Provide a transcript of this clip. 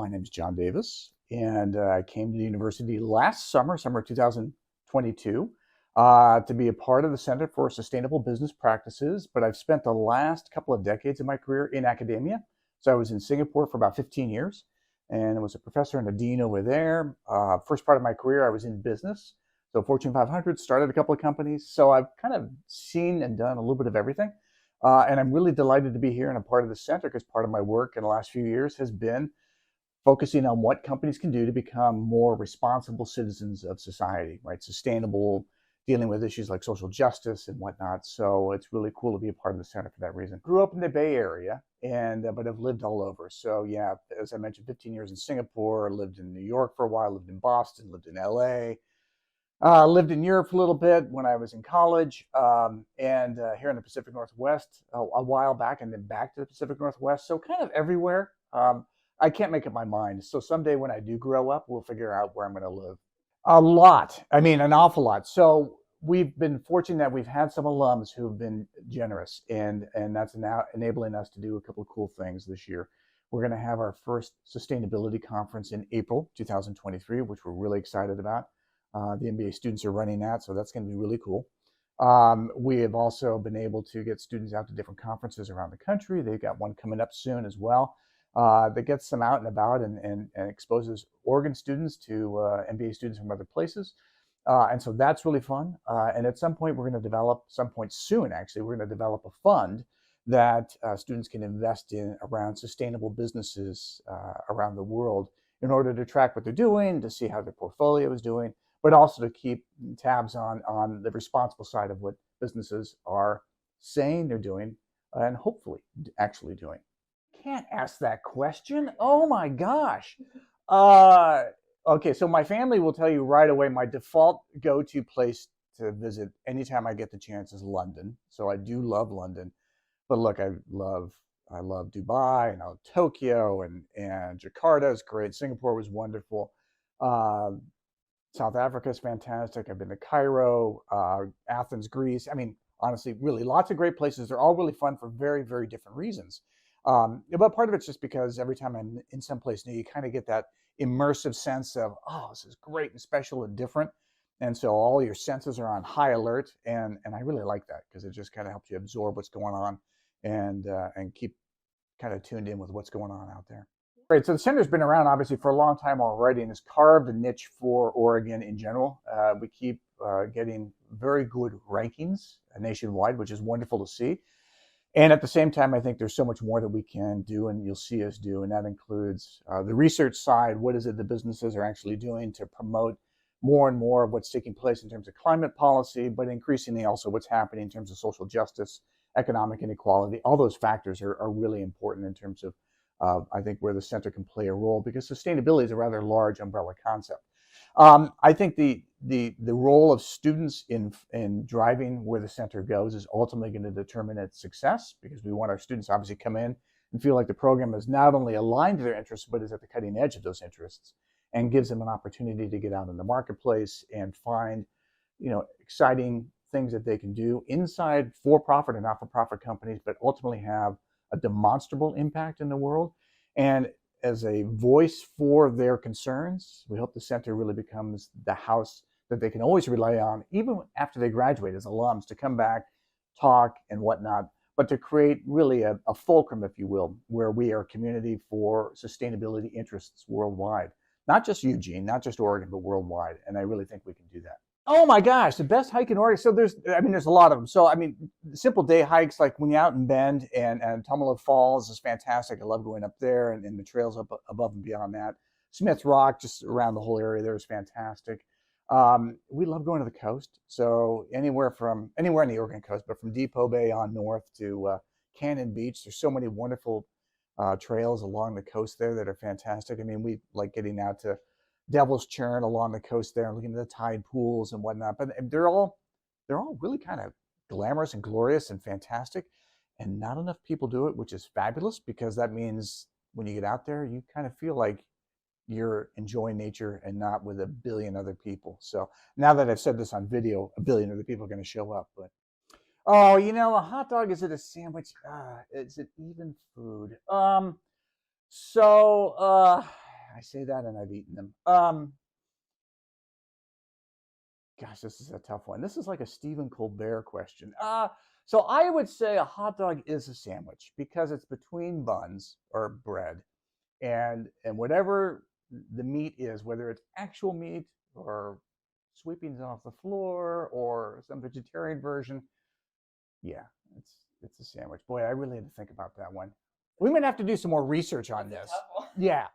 My name is John Davis, and I came to the university last summer, summer 2022, to be a part of the Center for Sustainable Business Practices. But I've spent the last couple of decades of my career in academia. So I was in Singapore for about 15 years, and I was a professor and a dean over there. First part of my career, I was in business. So Fortune 500, started a couple of companies. So I've kind of seen and done a little bit of everything. And I'm really delighted to be here and a part of the center because part of my work in the last few years has been focusing on what companies can do to become more responsible citizens of society, right? Sustainable, dealing with issues like social justice and whatnot. So it's really cool to be a part of the center for that reason. Grew up in the Bay Area, but I've lived all over. So yeah, as I mentioned, 15 years in Singapore, lived in New York for a while, lived in Boston, lived in LA. Lived in Europe for a little bit when I was in college, and here in the Pacific Northwest a while back, and then back to the Pacific Northwest. So kind of everywhere. I can't make up my mind. So someday when I do grow up, we'll figure out where I'm going to live. A lot. I mean, an awful lot. So we've been fortunate that we've had some alums who've been generous, and that's now enabling us to do a couple of cool things this year. We're going to have our first sustainability conference in April 2023, which we're really excited about. The MBA students are running that, so that's going to be really cool. We have also been able to get students out to different conferences around the country. They've got one coming up soon as well that gets them out and about and exposes Oregon students to MBA students from other places. And so that's really fun. And at some point, we're going to develop, some point soon actually, we're going to develop a fund that students can invest in around sustainable businesses around the world in order to track what they're doing, to see how their portfolio is doing, but also to keep tabs on the responsible side of what businesses are saying they're doing and hopefully actually doing. Can't ask that question. Oh my gosh. Okay, so my family will tell you right away my default go-to place to visit anytime I get the chance is London. So I do love London. But look, I love Dubai and Tokyo and Jakarta is great. Singapore was wonderful. South Africa is fantastic. I've been to Cairo, Athens, Greece. I mean, honestly, really lots of great places. They're all really fun for very, very different reasons. But part of it's just because every time I'm in some place new, you kind of get that immersive sense of, oh, this is great and special and different. And so all your senses are on high alert. And I really like that because it just kind of helps you absorb what's going on and keep kind of tuned in with what's going on out there. Great. So the center's been around obviously for a long time already and has carved a niche for Oregon in general. We keep getting very good rankings nationwide, which is wonderful to see. And at the same time, I think there's so much more that we can do and you'll see us do. And that includes the research side. What is it the businesses are actually doing to promote more and more of what's taking place in terms of climate policy, but increasingly also what's happening in terms of social justice, economic inequality. All those factors are really important in terms of I think where the center can play a role because sustainability is a rather large umbrella concept. I think the role of students in driving where the center goes is ultimately going to determine its success because we want our students obviously come in and feel like the program is not only aligned to their interests but is at the cutting edge of those interests and gives them an opportunity to get out in the marketplace and find exciting things that they can do inside for-profit and not-for-profit companies, but ultimately have a demonstrable impact in the world. And as a voice for their concerns, we hope the center really becomes the house that they can always rely on, even after they graduate as alums, to come back, talk and whatnot, but to create really a fulcrum, if you will, where we are a community for sustainability interests worldwide. Not just Eugene, not just Oregon, but worldwide. And I really think we can do that. Oh my gosh, the best hike in Oregon. So there's a lot of them. So, simple day hikes like when you're out in Bend and Tumalo Falls is fantastic. I love going up there and the trails up above and beyond that. Smith Rock, just around the whole area there is fantastic. We love going to the coast. So anywhere on the Oregon coast, but from Depot Bay on north to Cannon Beach, there's so many wonderful trails along the coast there that are fantastic. We like getting out to Devil's Churn along the coast there and looking at the tide pools and whatnot. But they're all really kind of glamorous and glorious and fantastic. And not enough people do it, which is fabulous because that means when you get out there, you kind of feel like you're enjoying nature and not with a billion other people. So now that I've said this on video, a billion other people are going to show up. But a hot dog, is it a sandwich? Is it even food? So I say that and I've eaten them. Gosh, this is a tough one. This is like a Stephen Colbert question. So I would say a hot dog is a sandwich because it's between buns or bread, and whatever the meat is, whether it's actual meat or sweepings off the floor or some vegetarian version, yeah, it's a sandwich. Boy, I really had to think about that one. We might have to do some more research on That's a this. tough one. Yeah.